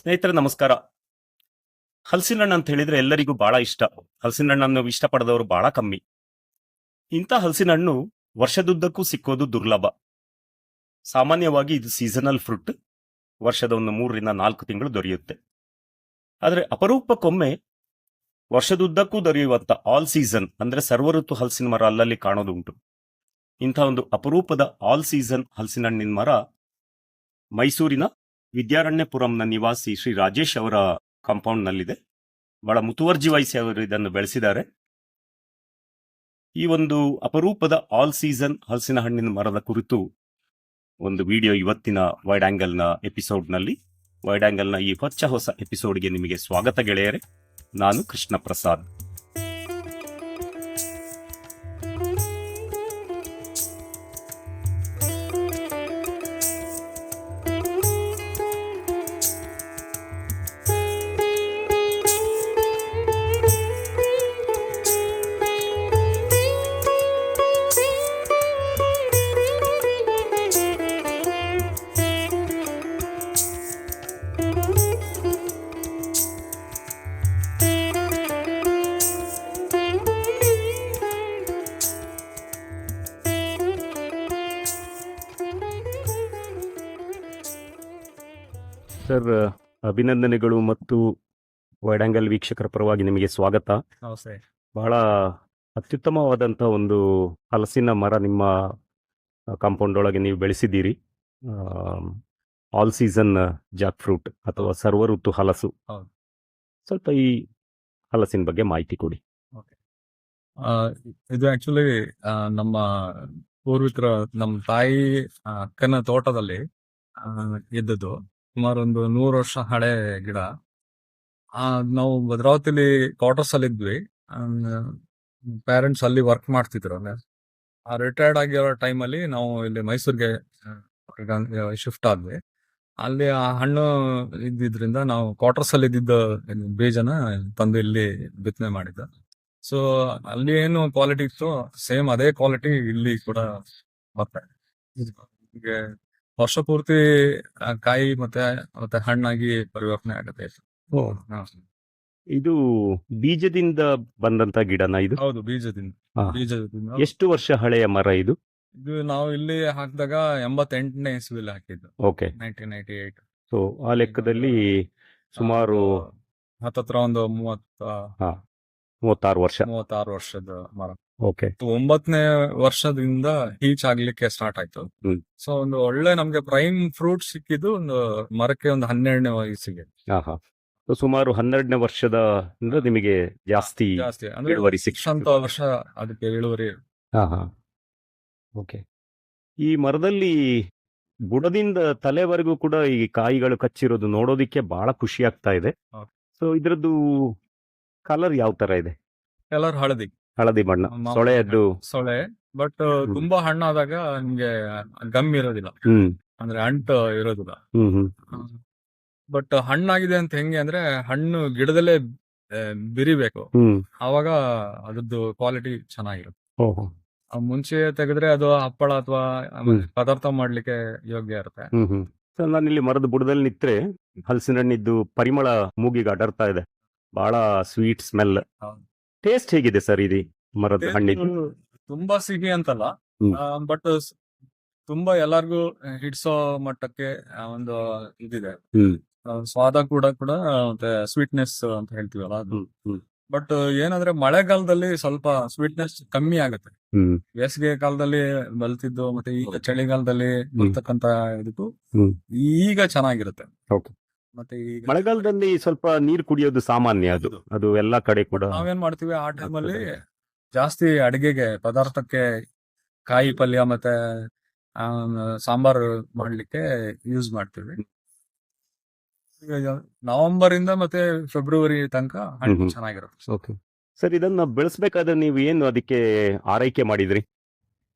ಸ್ನೇಹಿತರೆ ನಮಸ್ಕಾರ. ಹಲಸಿನ ಹಣ್ಣು ಅಂತ ಹೇಳಿದ್ರೆ ಎಲ್ಲರಿಗೂ ಬಹಳ ಇಷ್ಟ. ಹಲಸಿನ ಹಣ್ಣನ್ನು ಇಷ್ಟಪಡದವರು ಬಹಳ ಕಮ್ಮಿ. ಇಂಥ ಹಲಸಿನ ಹಣ್ಣು ವರ್ಷದುದ್ದಕ್ಕೂ ಸಿಕ್ಕೋದು ದುರ್ಲಭ. ಸಾಮಾನ್ಯವಾಗಿ ಇದು ಸೀಸನಲ್ ಫ್ರೂಟ್. ವರ್ಷದ ಒಂದು 3 ರಿಂದ 4 ತಿಂಗಳು ದೊರೆಯುತ್ತೆ. ಆದರೆ ಅಪರೂಪಕ್ಕೊಮ್ಮೆ ವರ್ಷದುದ್ದಕ್ಕೂ ದೊರೆಯುವಂತ ಆಲ್ ಸೀಸನ್ ಅಂದ್ರೆ ಸರ್ವಋತು ಹಲಸಿನ ಮರ ಅಲ್ಲಲ್ಲಿ ಕಾಣೋದುಂಟು. ಇಂಥ ಒಂದು ಅಪರೂಪದ ಆಲ್ ಸೀಸನ್ ಹಲಸಿನ ಹಣ್ಣಿನ ಮರ ಮೈಸೂರಿನ ವಿದ್ಯಾರಣ್ಯಪುರಂನ ನಿವಾಸಿ ಶ್ರೀ ರಾಜೇಶ್ ಅವರ ಕಾಂಪೌಂಡ್ ನಲ್ಲಿದೆ. ಬಹಳ ಮುತುವರ್ಜಿ ವಹಿಸಿ ಅವರು ಇದನ್ನು ಬೆಳೆಸಿದ್ದಾರೆ. ಈ ಒಂದು ಅಪರೂಪದ ಆಲ್ ಸೀಸನ್ ಹಲಸಿನ ಹಣ್ಣಿನ ಮರದ ಕುರಿತು ಒಂದು ವಿಡಿಯೋ ಇವತ್ತಿನ ವೈಡ್ ಆಂಗಲ್ನ ಎಪಿಸೋಡ್ನಲ್ಲಿ. ವೈಡ್ ಆಂಗಲ್ನ ಈ ಹೊಸ ಎಪಿಸೋಡ್ಗೆ ನಿಮಗೆ ಸ್ವಾಗತ ಗೆಳೆಯರೆ. ನಾನು ಕೃಷ್ಣ ಪ್ರಸಾದ್. ಸರ್, ಅಭಿನಂದನೆಗಳು ಮತ್ತು ವೈಡ್ ಆಂಗಲ್ ವೀಕ್ಷಕರ ಪರವಾಗಿ ನಿಮಗೆ ಸ್ವಾಗತ. ನಮಸ್ತೆ. ಬಹಳ ಅತ್ಯುತ್ತಮವಾದಂತಹ ಒಂದು ಹಲಸಿನ ಮರ ನಿಮ್ಮ ಕಾಂಪೌಂಡ್ ಒಳಗೆ ನೀವು ಬೆಳೆಸಿದ್ದೀರಿ. ಆಲ್ ಸೀಸನ್ ಜಾಕ್ ಫ್ರೂಟ್ ಅಥವಾ ಸರ್ವಋತು ಹಲಸು. ಹೌದು. ಸ್ವಲ್ಪ ಈ ಹಲಸಿನ ಬಗ್ಗೆ ಮಾಹಿತಿ ಕೊಡಿ. ಇದು ಆಕ್ಚುಲಿ ನಮ್ಮ ಪೂರ್ವಿಕರ, ನಮ್ಮ ತಾಯಿ ಅಕ್ಕನ ತೋಟದಲ್ಲಿ ಇದ್ದದ್ದು. ಸುಮಾರು ಒಂದು 100 ವರ್ಷ ಹಳೆ ಗಿಡ. ನಾವು ಭದ್ರಾವತಿಲಿ ಕ್ವಾರ್ಟರ್ಸ್ ಅಲ್ಲಿ ಇದ್ವಿ. ಪೇರೆಂಟ್ಸ್ ಅಲ್ಲಿ ವರ್ಕ್ ಮಾಡ್ತಿದ್ರು. ರಿಟೈರ್ಡ್ ಆಗಿರೋ ಟೈಮಲ್ಲಿ ನಾವು ಇಲ್ಲಿ ಮೈಸೂರಿಗೆ ಶಿಫ್ಟ್ ಆದ್ವಿ. ಅಲ್ಲಿ ಆ ಹಣ್ಣು ಇದ್ದಿದ್ರಿಂದ ನಾವು ಕ್ವಾರ್ಟರ್ಸ್ ಅಲ್ಲಿ ಇದ್ದಿದ್ದ ಬೀಜನ ತಂದು ಇಲ್ಲಿ ಬಿತ್ತನೆ ಮಾಡಿದ್ದ. ಸೊ ಅಲ್ಲಿ ಏನು ಕ್ವಾಲಿಟಿ ಇತ್ತು ಸೇಮ್ ಅದೇ ಕ್ವಾಲಿಟಿ ಇಲ್ಲಿ ಕೂಡ ಬರ್ತಾರೆ. ಹೀಗೆ ವರ್ಷ ಪೂರ್ತಿ ಕಾಯಿ ಮತ್ತೆ ಹಣ್ಣಾಗಿ ಪರಿವರ್ತನೆ ಆಗುತ್ತೆ. ಇದು ಬೀಜದಿಂದ ಬಂದಂತ ಗಿಡನ ಇದು? ಹೌದು, ಬೀಜದಿಂದ. ಎಷ್ಟು ವರ್ಷ ಹಳೆಯ ಮರ ಇದು? ಇದು ನಾವು ಇಲ್ಲಿ ಹಾಕಿದಾಗ 88ನೇ ಇಸ್ವಿಲಿ ಹಾಕಿದ್ದು. ಓಕೆ, 1998. ಸೊ ಆ ಲೆಕ್ಕದಲ್ಲಿ ಸುಮಾರು ಹತ್ತತ್ರ ಒಂದು 36 ವರ್ಷದ ಮರ. ಓಕೆ, 9ನೇ ವರ್ಷದಿಂದ ಹೀಚ್ ಆಗ್ಲಿಕ್ಕೆ ಸ್ಟಾರ್ಟ್ ಆಯ್ತು. ಸೊ ಒಂದು ಒಳ್ಳೆ ನಮ್ಗೆ ಪ್ರೈಮ್ ಫ್ರೂಟ್ ಸಿಕ್ಕಿದ್ದು ಒಂದು ಮರಕ್ಕೆ ಒಂದು 12ನೇ ವಯಸ್ಸಿಗೆ. ಸುಮಾರು 12ನೇ ವರ್ಷದ ನಿಮಗೆ ಜಾಸ್ತಿ ಅಂದ್ರೆ ಇಳುವರಿ ಅಂತ ವರ್ಷ ಅದಕ್ಕೆ ಇಳುವರಿ. ಓಕೆ, ಈ ಮರದಲ್ಲಿ ಬುಡದಿಂದ ತಲೆವರೆಗೂ ಕೂಡ ಈ ಕಾಯಿಗಳು ಕಚ್ಚಿರೋದು ನೋಡೋದಿಕ್ಕೆ ಬಹಳ ಖುಷಿ ಆಗ್ತಾ ಇದೆ. ಸೊ ಇದ್ರದ್ದು ಕಲರ್ ಯಾವ ತರ ಇದೆ? ಕಲರ್ ಹಳದಿ ಬಣ್ಣ, ಸೊಳೆ. ಬಟ್ ತುಂಬಾ ಹಣ್ಣಾದಾಗ ನಿಮ್ಗೆ ಗಮ್ ಇರೋದಿಲ್ಲ, ಅಂದ್ರೆ ಅಂಟು ಇರೋದಿಲ್ಲ. ಬಟ್ ಹಣ್ಣಾಗಿದೆ ಅಂತ ಹೆಂಗೆ ಅಂದ್ರೆ ಹಣ್ಣು ಗಿಡದಲ್ಲೇ ಬಿರಿಬೇಕು, ಆವಾಗ ಅದ್ರದ್ದು ಕ್ವಾಲಿಟಿ ಚೆನ್ನಾಗಿರುತ್ತೆ. ಮುಂಚೆ ತೆಗೆದ್ರೆ ಅದು ಹಪ್ಪಳ ಅಥವಾ ಪದಾರ್ಥ ಮಾಡ್ಲಿಕ್ಕೆ ಯೋಗ್ಯ ಇರುತ್ತೆ. ನಾನಿಲ್ಲಿ ಮರದ ಬುಡದಲ್ಲಿ ನಿತ್ರೆ ಹಲಸಿನ ಹಣ್ಣಿದ್ದು ಪರಿಮಳ ಮೂಗಿಗೆ ಅಡರ್ತಾ ಇದೆ. ಬಹಳ ಸ್ವೀಟ್ ಸ್ಮೆಲ್. ಟೇಸ್ಟ್ ಹೇಗಿದೆ ಸರ್ ಇದು ಮರದ ಹಣ್ಣಿದ್ದು? ತುಂಬಾ ಸಿಹಿ ಅಂತಲ್ಲ, ಬಟ್ ತುಂಬಾ ಎಲ್ಲಾರ್ಗು ಹಿಡ್ಸೋ ಮಟ್ಟಕ್ಕೆ ಒಂದು ಇದಿದೆ. ಸ್ವಾದ ಕೂಡ ಮತ್ತೆ ಸ್ವೀಟ್ನೆಸ್ ಅಂತ ಹೇಳ್ತೀವಲ್ಲ ಅದು. ಬಟ್ ಏನಂದ್ರೆ ಮಳೆಗಾಲದಲ್ಲಿ ಸ್ವಲ್ಪ ಸ್ವೀಟ್ನೆಸ್ ಕಮ್ಮಿ ಆಗುತ್ತೆ. ಬೇಸಿಗೆ ಕಾಲದಲ್ಲಿ ಬಲ್ತಿದ್ದು ಮತ್ತೆ ಈಗ ಚಳಿಗಾಲದಲ್ಲಿ ಬರ್ತಕ್ಕಂತ ಇದಕ್ಕೂ ಈಗ ಚೆನ್ನಾಗಿರುತ್ತೆ. ಮತ್ತೆ ಈಗ ಮಳೆಗಾಲದಲ್ಲಿ ಸ್ವಲ್ಪ ನೀರು ಕುಡಿಯೋದು ಸಾಮಾನ್ಯ, ಅದು ಎಲ್ಲಾ ಕಡೆ ಕೂಡ. ನಾವೇನ್ ಮಾಡ್ತೀವಿ ಆ ಟೈಮಲ್ಲಿ ಜಾಸ್ತಿ ಅಡಿಗೆಗೆ ಪದಾರ್ಥಕ್ಕೆ ಕಾಯಿ ಪಲ್ಯ ಮತ್ತೆ ಸಾಂಬಾರು ಮಾಡ್ಲಿಕ್ಕೆ ಯೂಸ್ ಮಾಡ್ತೀವಿ. ನವೆಂಬರ್ ಇಂದ ಮತ್ತೆ ಫೆಬ್ರವರಿ ತನಕ ಹಣ್ಣು ಚೆನ್ನಾಗಿರುತ್ತೆ. ಓಕೆ ಸರ್, ಇದನ್ನ ಬೆಳೆಸ್ಬೇಕಾದ್ರೆ ನೀವು ಏನು ಅದಕ್ಕೆ ಆರೈಕೆ ಮಾಡಿದ್ರಿ?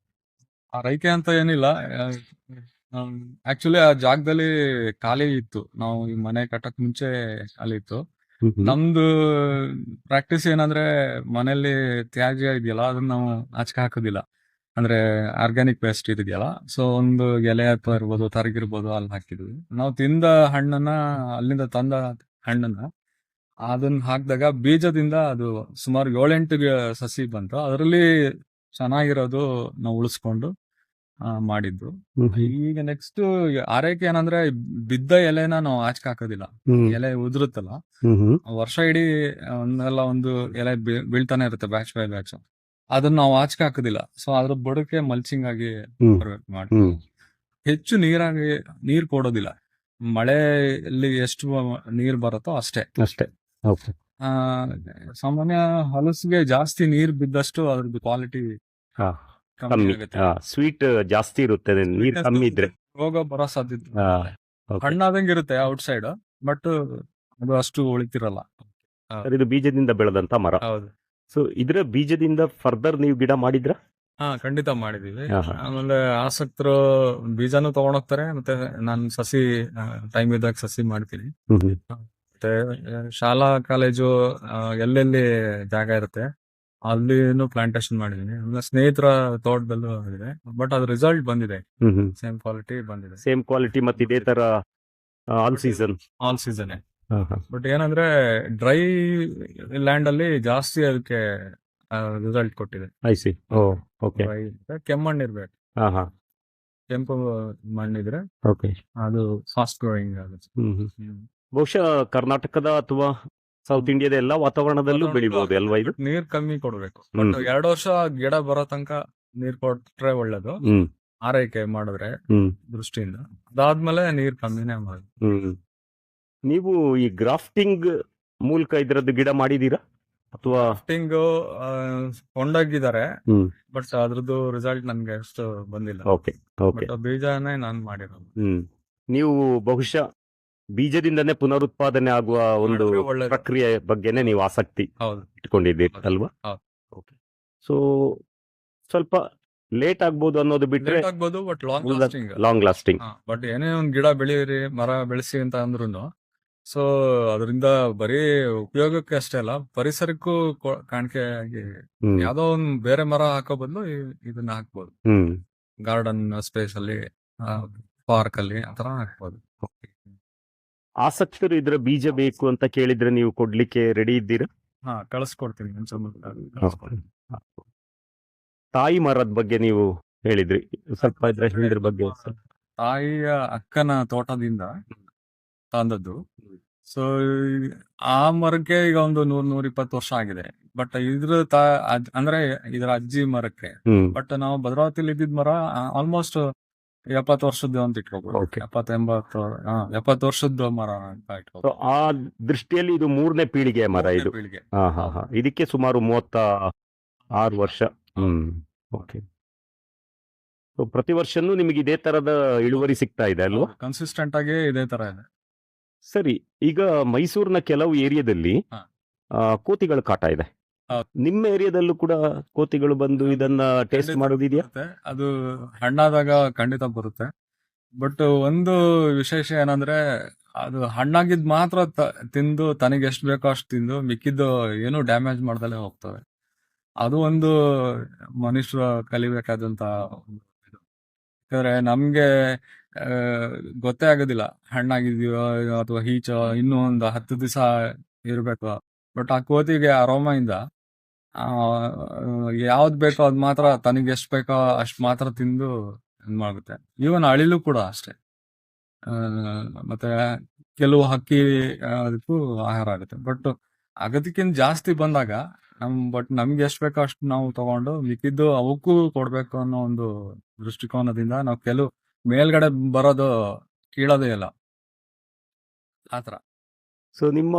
ಆರೈಕೆ ಅಂತ ಏನಿಲ್ಲ, ಆಕ್ಚುಲಿ ಆ ಜಾಗದಲ್ಲಿ ಖಾಲಿ ಇತ್ತು. ನಾವು ಈ ಮನೆ ಕಟ್ಟಕ್ ಮುಂಚೆ ಅಲ್ಲಿ ಇತ್ತು. ನಮ್ದು ಪ್ರಾಕ್ಟೀಸ್ ಏನಂದ್ರೆ ಮನೆಯಲ್ಲಿ ತ್ಯಾಜ್ಯ ಇದೆಯಲ್ಲ ಅದನ್ನ ನಾವು ಆಚೆ ಹಾಕೋದಿಲ್ಲ. ಅಂದ್ರೆ ಆರ್ಗ್ಯಾನಿಕ್ ವೇಸ್ಟ್ ಇದೆಯಲ್ಲ, ಸೊ ಒಂದು ಎಲೆ ಅಥವಾ ಇರ್ಬೋದು, ತರಗಿರ್ಬೋದು, ಅಲ್ಲಿ ಹಾಕಿದ್ವಿ. ನಾವು ತಿಂದ ಹಣ್ಣನ್ನ, ಅಲ್ಲಿಂದ ತಂದ ಹಣ್ಣನ್ನ ಅದನ್ನ ಹಾಕಿದಾಗ ಬೀಜದಿಂದ ಅದು ಸುಮಾರು 7-8 ಸಸಿ ಬಂತು. ಅದರಲ್ಲಿ ಚೆನ್ನಾಗಿರೋದು ನಾವು ಉಳಿಸ್ಕೊಂಡು ಮಾಡಿದ್ದು. ಈಗ ನೆಕ್ಸ್ಟ್ ಆರೈಕೆ ಏನಂದ್ರೆ, ಬಿದ್ದ ಎಲೆನ ನಾವು ಆಚೆ ಹಾಕೋದಿಲ್ಲ. ಎಲೆ ಉದುರುತ್ತಲ್ಲ, ವರ್ಷ ಇಡೀ ಒಂದಲ್ಲ ಒಂದು ಎಲೆ ಬೀಳ್ತಾನೆ ಇರುತ್ತೆ, ಬ್ಯಾಚ್ ಬೈ ಬ್ಯಾಚ್. ಅದನ್ನ ನಾವು ಆಚೆ ಹಾಕೋದಿಲ್ಲ. ಸೊ ಅದ್ರ ಬುಡಕ್ಕೆ ಮಲ್ಚಿಂಗ್ ಆಗಿ ಬರ್ಬೇಕು ಮಾಡಿ. ಹೆಚ್ಚು ನೀರ್ ಕೊಡೋದಿಲ್ಲ. ಮಳೆಯಲ್ಲಿ ಎಷ್ಟು ನೀರ್ ಬರುತ್ತೋ ಅಷ್ಟೇ. ಓಕೆ. ಸಾಮಾನ್ಯ ಹಲಸಿಗೆ ಜಾಸ್ತಿ ನೀರ್ ಬಿದ್ದಷ್ಟು ಅದ್ರದ್ದು ಕ್ವಾಲಿಟಿ ಕಮ್ಮಿ ಕಮ್ಮಿ ಆಗುತ್ತೆ. ಸ್ವೀಟ್ ಜಾಸ್ತಿ ಇರುತ್ತೆ ನೀರ್ ಕಮ್ಮಿ ಇದ್ರೆ. ರೋಗ ಬರೋ ಸಾಧ್ಯತೆ ಆ, ಇರುತ್ತೆ. okay. ಹಣ್ಣಾದಂಗೆ ಇರುತ್ತೆ ಔಟ್ ಸೈಡ್, ಬಟ್ ಅದು ಅಷ್ಟು ಉಳಿತಿರಲ್ಲ. ಸರ್, ಇದು ಬೀಜದಿಂದ ಬೆಳೆದಂತ ಮರ. ಹೌದು. ಸೊ ಇದ್ರ ಬೀಜದಿಂದ ಫರ್ದರ್ ನೀವು ಗಿಡ ಮಾಡಿದ್ರ? ಖಂಡಿತ ಮಾಡಿದೀವಿ. ಆಹಾ. ಆಮೇಲೆ ಆಸಕ್ತರು ಬೀಜನೂ ತಗೊಂಡೋಗ್ತಾರೆ, ಮತ್ತೆ ನಾನು ಸಸಿ ಟೈಮ್ ಇದ್ದಾಗ ಸಸಿ ಮಾಡ್ತೀನಿ. ಮತ್ತೆ ಶಾಲಾ ಕಾಲೇಜು ಎಲ್ಲೆಲ್ಲಿ ಜಾಗ ಇರುತ್ತೆ ಅಲ್ಲಿನೂ ಪ್ಲಾಂಟೇಶನ್ ಮಾಡಿದೀನಿ. ಆಮೇಲೆ ಸ್ನೇಹಿತರ ತೋಟದಲ್ಲೂ ಇದೆ, ಬಟ್ ಅದ್ರ ರಿಸಲ್ಟ್ ಬಂದಿದೆ, ಸೇಮ್ ಕ್ವಾಲಿಟಿ ಬಂದಿದೆ. ಸೇಮ್ ಕ್ವಾಲಿಟಿ ಮತ್ತೆ ಇದೇ ತರ all season. All season. But ಏನಂದ್ರೆ ಡ್ರೈ ಲ್ಯಾಂಡ್ ಅಲ್ಲಿ ಜಾಸ್ತಿ ಅದಕ್ಕೆ ರಿಸಲ್ಟ್ ಕೊಟ್ಟಿದೆ. I C. ಓಕೆ. Dry ಇದ್ರೆ ಕೆಮ್ಮಣ್ಣು ಇರ್ಬೇಕು. ಕೆಂಪು ಮಣ್ಣಿದ್ರೆ ಓಕೆ. ಅದು ಫಾಸ್ಟ್ ಗ್ರೋಯಿಂಗ್ ಆಗುತ್ತೆ. ಬಹುಶಃ ಕರ್ನಾಟಕದ ಅಥವಾ ಸೌತ್ ಇಂಡಿಯಾದ ಎಲ್ಲಾ ವಾತಾವರಣದಲ್ಲೂ ಬೆಳಿಬಹುದು ಅಲ್ವಾ ಇದು? ನೀರ್ ಕಮ್ಮಿ ಕೊಡ್ಬೇಕು. ಬಟ್ 2 ವರ್ಷ ಗಿಡ ಬರೋ ತನಕ ನೀರ್ ಕೊಟ್ರೆ ಒಳ್ಳೇದು, ಆರೈಕೆ ಮಾಡಿದ್ರೆ ದೃಷ್ಟಿಯಿಂದ. ಅದಾದ್ಮೇಲೆ ನೀರ್ ಕಮ್ಮಿನೇ ಮಾಡಿ. ನೀವು ಈ ಗ್ರಾಫ್ಟಿಂಗ್ ಮೂಲಕ ಇದ್ರದ್ದು ಗಿಡ ಮಾಡಿದೀರಾ ಅಥವಾ? ಗ್ರಾಫ್ಟಿಂಗ್ ಕೊಂಡೋಗಿದ್ದಾರೆ, ಬಟ್ ಅದ್ರದ್ದು ರಿಸಲ್ಟ್ ನನ್ಗೆ ಅಷ್ಟು ಬಂದಿಲ್ಲ. ಓಕೆ. ಓಕೆ. ಬಟ್ ಬೀಜನೇ ನಾನ್ ಮಾಡಿರೋದು. ನೀವು ಬಹುಶಃ ಬೀಜದಿಂದನೇ ಪುನರುತ್ಪಾದನೆ ಆಗುವ ಒಂದು ಮಾಡಿದ್ರೆ ಒಳ್ಳೇದು. ಪ್ರಕ್ರಿಯೆ ಬಗ್ಗೆನೇ ನೀವು ಆಸಕ್ತಿ ಹೌದು. ಇಟ್ಕೊಂಡಿದ್ದೀರಿ ಹೌದು. ಅಲ್ವಾ? ಹೌದು. ಓಕೆ. ಸೊ ಸ್ವಲ್ಪ ಲೇಟ್ ಆಗ್ಬೋದು ಅನ್ನೋದು ಬಿಟ್ರೆ ಲೇಟ್ ಆಗ್ಬೋದು, ಬಟ್ ಲಾಂಗ್ ಲಾಸ್ಟಿಂಗ್. ಬಟ್ ಏನೇ ಒಂದ್ ಗಿಡ ಬೆಳೀರಿ, ಮರ ಬೆಳೆಸಿ ಅಂತ ಅಂದ್ರುನು, ಸೊ ಅದರಿಂದ ಬರೀ ಉಪಯೋಗಕ್ಕೆ ಅಷ್ಟೇ ಅಲ್ಲ, ಪರಿಸರಕ್ಕೂ ಕಾಣಿಕೆ ಆಗಿ ಯಾವ್ದೋ ಒಂದ್ ಬೇರೆ ಮರ ಹಾಕೋ ಬದಲು ಇದನ್ನ ಹಾಕ್ಬೋದು. ಗಾರ್ಡನ್ ಸ್ಪೇಸ್ ಅಲ್ಲಿ, ಪಾರ್ಕ್ ಅಲ್ಲಿ ಆತರ ಹಾಕ್ಬೋದು. ಆಸಕ್ತರು ಇದ್ರ ಬೀಜ ಬೇಕು ಅಂತ ಕೇಳಿದ್ರೆ ನೀವು ಕೊಡ್ಲಿಕ್ಕೆ ರೆಡಿ ಇದ್ದೀರಾ? ಕಳಿಸ್ಕೊಡ್ತೀನಿ. ತಾಯಿ ಮರದ ಬಗ್ಗೆ ನೀವು ಹೇಳಿದ್ರಿ, ಸ್ವಲ್ಪ ಇದ್ರ ಬಗ್ಗೆ ಸ್ವಲ್ಪ. ತಾಯಿಯ ಅಕ್ಕನ ತೋಟದಿಂದ ತಂದದ್ದು. ಸೊ ಆ ಮರಕ್ಕೆ ಈಗ ಒಂದು 100-120 ವರ್ಷ ಆಗಿದೆ. ಬಟ್ ಇದ್ರ ಅಂದ್ರೆ ಇದರ ಅಜ್ಜಿ ಮರಕ್ಕೆ, ಬಟ್ ನಾವು ಭದ್ರಾವತಿಲಿ ಇದ್ದಿದ್ ಮರ ಆಲ್ಮೋಸ್ಟ್ 70 ವರ್ಷದ್ದು ಅಂತ ಇಟ್ಕೋಬಹುದು. Okay. 70 ವರ್ಷದ ಮರ ಅಂತ So, ಇಟ್ಕೋಬಹುದು. ಆ ದೃಷ್ಟಿಯಲ್ಲಿ ಇದು 3ನೇ ಪೀಳಿಗೆಯ ಮರ ಇದು. ಪೀಳಿಗೆ. ಇದಕ್ಕೆ ಸುಮಾರು 36 ವರ್ಷ. ಓಕೆ. ಸೊ ಪ್ರತಿ ವರ್ಷನೂ ನಿಮಗೆ ಇದೇ ತರದ ಇಳುವರಿ ಸಿಗ್ತಾ ಇದೆ ಅಲ್ವಾ? ಕನ್ಸಿಸ್ಟೆಂಟ್ ಆಗಿ ಇದೇ ತರ ಇದೆ. ಸರಿ, ಈಗ ಮೈಸೂರಿನ ಕೆಲವು ಏರಿಯಾದಲ್ಲಿ ಕೋತಿಗಳ ಕಾಟ ಇದೆ. ಹೌದು. ನಿಮ್ಮ ಏರಿಯಾದಲ್ಲೂ ಕೂಡ ಕೋತಿಗಳು ಬಂದು ಇದನ್ನ ಟೇಸ್ಟ್ ಖಂಡಿತ ಮಾಡೋದಿದೆಯಾ? ಬರುತ್ತೆ. ಅದು ಹಣ್ಣಾದಾಗ ಖಂಡಿತ ಬರುತ್ತೆ. ಬಟ್ ಒಂದು ವಿಶೇಷ ಏನಂದ್ರೆ, ಅದು ಹಣ್ಣಾಗಿದ್ ಮಾತ್ರ ತಿಂದು ತನಗೆ ಎಷ್ಟು ಬೇಕೋ ಅಷ್ಟು ತಿಂದು ಮಿಕ್ಕಿದ್ದು ಏನು ಡ್ಯಾಮೇಜ್ ಮಾಡ್ದಲೇ ಹೋಗ್ತವೆ. ಅದು ಒಂದು ಮನುಷ್ಯರು ಕಲಿಬೇಕಾದಂತ ಒಂದು ಇದು. ಯಾಕಂದ್ರೆ ನಮ್ಗೆ ಗೊತ್ತೇ ಆಗೋದಿಲ್ಲ ಹಣ್ಣಾಗಿದೆಯೋ ಅಥವಾ ಈಚೋ ಇನ್ನೂ ಒಂದು 10 ದಿವಸ ಇರ್ಬೇಕು. ಬಟ್ ಆ ಕೋತಿಗೆ ಅರೋಮದಿಂದ ಯಾವ್ದು ಬೇಕೋ ಅದ್ ಮಾತ್ರ ತನಗೆ ಎಷ್ಟು ಬೇಕೋ ಅಷ್ಟು ಮಾತ್ರ ತಿಂದು ಇದ್ ಮಾಡುತ್ತೆ. ಈವನ್ ಅಳಿಲು ಕೂಡ ಅಷ್ಟೇ. ಮತ್ತೆ ಕೆಲವು ಹಕ್ಕಿ ಅದಕ್ಕೂ ಆಹಾರ ಆಗುತ್ತೆ. ಬಟ್ ಅಗತ್ಯಕ್ಕಿಂತ ಜಾಸ್ತಿ ಬಂದಾಗ ನಮ್ಗೆ ಎಷ್ಟು ಬೇಕೋ ಅಷ್ಟು ನಾವು ತಗೊಂಡು ಮಿಕ್ಕಿದ್ದು ಅವಕ್ಕೂ ಕೊಡ್ಬೇಕು ಅನ್ನೋ ಒಂದು ದೃಷ್ಟಿಕೋನದಿಂದ ನಾವು ಕೆಲವು ಮೇಲ್ಗಡೆ ಬರೋದು ಕೀಳೋದೇ ಇಲ್ಲ ಆತರ. ಸೊ ನಿಮ್ಮ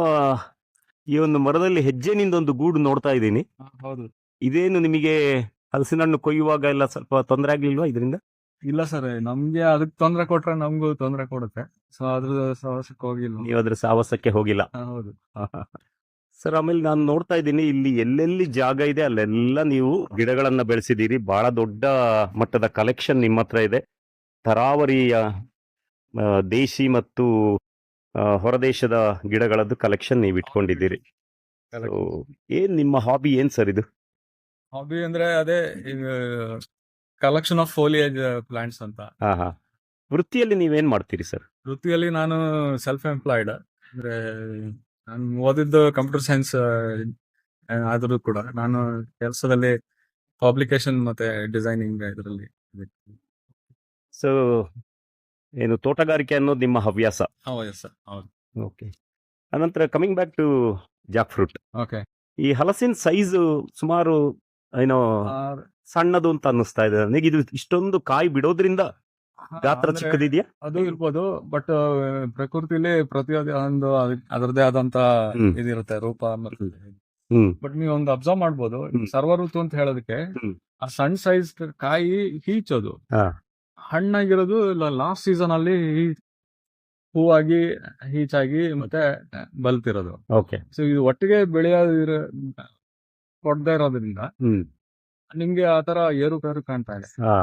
ಈ ಒಂದು ಮರದಲ್ಲಿ ಹೆಜ್ಜೆನಿಂದ ಒಂದು ಗೂಡು ನೋಡ್ತಾ ಇದ್ದೀನಿ. ಹೌದು. ಇದೇನು ನಿಮಗೆ ಹಲಸಿನ ಹಣ್ಣು ಕೊಯ್ಯುವಾಗ ಎಲ್ಲ ಸ್ವಲ್ಪ ತೊಂದರೆ ಆಗ್ಲಿಲ್ವಾ ಇದರಿಂದ? ಇಲ್ಲ ಸರ್, ನಮ್ಗೆ ಅದಕ್ಕೆ ತೊಂದರೆ ಕೊಟ್ರೆ ನಮಗೂ ತೊಂದರೆ ಕೊಡುತ್ತೆ. ಸೊ ಅದ್ರ ಸಾಹಸಕ್ಕೆ ಹೋಗಿಲ್ಲ. ನೀವು ಅದ್ರ ಸಾಹಸಕ್ಕೆ ಹೋಗಿಲ್ಲ. ಹೌದು. ಸರ್, ಆಮೇಲೆ ನಾನು ನೋಡ್ತಾ ಇದ್ದೀನಿ ಇಲ್ಲಿ ಎಲ್ಲೆಲ್ಲಿ ಜಾಗ ಇದೆ ಅಲ್ಲೆಲ್ಲ ನೀವು ಗಿಡಗಳನ್ನ ಬೆಳೆಸಿದ್ದೀರಿ. ಬಹಳ ದೊಡ್ಡ ಮಟ್ಟದ ಕಲೆಕ್ಷನ್ ನಿಮ್ಮ ಹತ್ರ ಇದೆ. ತರಾವರಿಯ ದೇಶಿ ಮತ್ತು ಹೊರದೇಶದ ಗಿಡಗಳದ್ದು ಕಲೆಕ್ಷನ್ ನೀವು ಇಟ್ಕೊಂಡಿದ್ದೀರಿ. ಏನ್ ನಿಮ್ಮ ಹಾಬಿ ಏನ್ ಸರ್ ಇದು? ಹಾಬಿ ಅಂದ್ರೆ ಅದೇ, ಈಗ ಕಲೆಕ್ಷನ್ ಆಫ್ ಫೋಲಿಯೇಜ್ ಪ್ಲಾಂಟ್ಸ್ ಅಂತ. ಹಾ ಹಾ. ವೃತ್ತಿಯಲ್ಲಿ ನೀವೇನ್ ಮಾಡ್ತೀರಿ ಸರ್? ವೃತ್ತಿಯಲ್ಲಿ ನಾನು ಸೆಲ್ಫ್ ಎಂಪ್ಲಾಯ್ಡ್. ಅಂದ್ರೆ ನಾನು ಓದಿದ್ದು ಕಂಪ್ಯೂಟರ್ ಸೈನ್ಸ್ ಆದ್ರೂ ಕೂಡ ನಾನು ಕೆಲಸದಲ್ಲಿ ಪಬ್ಲಿಕೇಶನ್ ಮತ್ತೆ ಡಿಸೈನಿಂಗ್ ಇದರಲ್ಲಿ. ಸೊ ಏನು ತೋಟಗಾರಿಕೆ ಅನ್ನೋದು ನಿಮ್ಮ ಹವ್ಯಾಸ? ಹೌದು ಸರ್, ಹೌದು. ಓಕೆ. ಅನಂತರ coming back to jackfruit, okay. ಈ ಹಲಸಿನ ಸೈಜ್ ಸುಮಾರು ಏನೋ ಸಣ್ಣದು ಅಂತ ಅನ್ನಿಸ್ತಾ ಇದೆ ನನಗೆ. ಇದು ಇಷ್ಟೊಂದು ಕಾಯಿ ಬಿಡೋದ್ರಿಂದ ಗಾತ್ರ ಚಿಕ್ಕದಿದೆಯಾ? ಅದು ಇರ್ಬೋದು, ಬಟ್ ಪ್ರಕೃತಿಲಿ ಪ್ರತಿಯೊಂದು ಅದರದೇ ಆದಂತ ಹ್ಮ್. ಇದಿರುತ್ತೆ ರೂಪ. ಹ್ಮ್ ಬಟ್ ನೀವು ಒಂದು ಅಬ್ಸರ್ವ್ ಮಾಡ್ಬೋದು, ಹ್ಮ್. ಸರ್ವ ಋತು ಅಂತ ಹೇಳೋದಕ್ಕೆ ಹ್ಮ್. ಆ ಸಣ್ಣ ಸೈಜ್ ಕಾಯಿ ಹೀಚೋದು, ಹಾ. ಹಣ್ಣಾಗಿರೋದು ಲಾಸ್ಟ್ ಸೀಸನ್ ಅಲ್ಲಿ ಹೂವಾಗಿ ಹೀಚಾಗಿ ಮತ್ತೆ ಬಲ್ತಿರೋದು. ಓಕೆ. ಸೊ ಇದು ಒಟ್ಟಿಗೆ ಬೆಳೆಯೋದಿರ ಕೊಡದೇ ಇರೋದ್ರಿಂದ ಹ್ಮ್. ನಿಮ್ಗೆ ಆತರ ಏರುಪೇರು ಕಾಣ್ತಾ ಇದೆ. ಹಾ.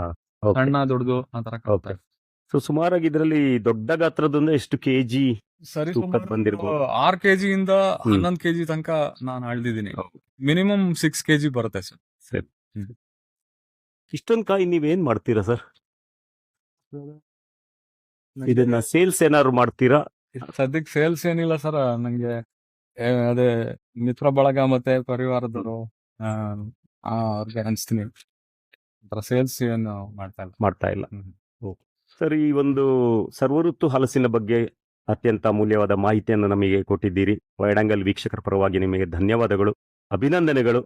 ಓಕೆ. ಸಣ್ಣ ದೊಡ್ಡದು ಆತರ ಕಾಣ್ತಾ ಓಕೆ. ಇದೆ. ಸೊ ಸುಮಾರಾಗಿ ಇದರಲ್ಲಿ ದೊಡ್ಡ ಗಾತ್ರದಿಂದ ಎಷ್ಟು ಕೆಜಿ ಸರಿ, ತೂಕದ್ ಬಂದಿರ್ಬೋದು? 6 kg ಇಂದ ಹ್ಮ್. 11 kg ತನಕ ನಾನು ಅಳ್ದಿದ್ದೀನಿ. ಹೌದು. ಮಿನಿಮಮ್ 6 kg ಬರುತ್ತೆ ಸರ್. ಸರಿ. ಹ್ಮ್. ಇಷ್ಟೊಂದು ಕಾಯಿ ನೀವೇನ್ ಮಾಡ್ತೀರಾ ಸರ್? ಇದನ್ನ ಸೇಲ್ಸ್ ಏನಾದ್ರು ಮಾಡ್ತೀರಾ? ಸದ್ಯಕ್ಕೆ ಸೇಲ್ಸ್ ಏನಿಲ್ಲ ಸರ್. ನಂಗೆ ಅದೇ ಮಿತ್ರ ಬಳಗ ಮತ್ತೆ ಪರಿವಾರದವರು ಅವ್ರಿಗೆ ಹಂಚ್ತೀನಿ. ಸೇಲ್ಸ್ ಏನು ಮಾಡ್ತಾ ಇಲ್ಲ. ಓಕೆ. ಸರ್, ಈ ಒಂದು ಸರ್ವಋತು ಹಲಸಿನ ಬಗ್ಗೆ ಅತ್ಯಂತ ಅಮೂಲ್ಯವಾದ ಮಾಹಿತಿಯನ್ನು ನಮಗೆ ಕೊಟ್ಟಿದ್ದೀರಿ. ವೈಡ್ ಆಂಗಲ್ ವೀಕ್ಷಕರ ಪರವಾಗಿ ನಿಮಗೆ ಧನ್ಯವಾದಗಳು, ಅಭಿನಂದನೆಗಳು.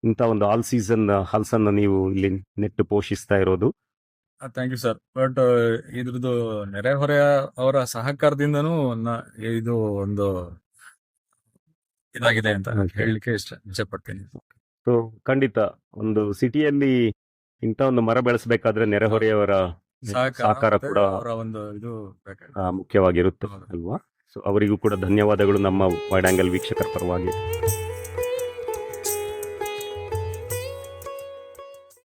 ಇಂಥ ಒಂದು ಆಲ್ ಸೀಸನ್ ಹಲಸನ್ನು ನೀವು ಇಲ್ಲಿ ನೆಟ್ಟು ಪೋಷಿಸ್ತಾ ಇರೋದು. Thank you sir. ಬಟ್ ಇದ್ರದ್ದು ನೆರೆಹೊರೆಯ ಅವರ ಸಹಕಾರದಿಂದನೂ ಇದು ಒಂದು ಇದಾಗಿದೆ ಅಂತ Okay. ಹೇಳಲಿಕ್ಕೆ ಇಚ್ಛೆ ಪಡ್ತೀನಿ. ಸೊ ಖಂಡಿತ ಒಂದು ಸಿಟಿಯಲ್ಲಿ ಇಂಥ ಒಂದು ಮರ ಬೆಳೆಸಬೇಕಾದ್ರೆ ನೆರೆಹೊರೆಯವರ ಸಹಕಾರ ಮತ್ತೆ ಕೂಡ ಅವರ ಒಂದು ಇದು ಬೇಕಾಗುತ್ತೆ. ಮುಖ್ಯವಾಗಿರುತ್ತೆ ಹೌದು. ಅಲ್ವಾ? ಸೊ ಅವರಿಗೂ ಕೂಡ ಧನ್ಯವಾದಗಳು ನಮ್ಮ ವೈಡ್ ಆಂಗಲ್ ವೀಕ್ಷಕರ ಪರವಾಗಿ.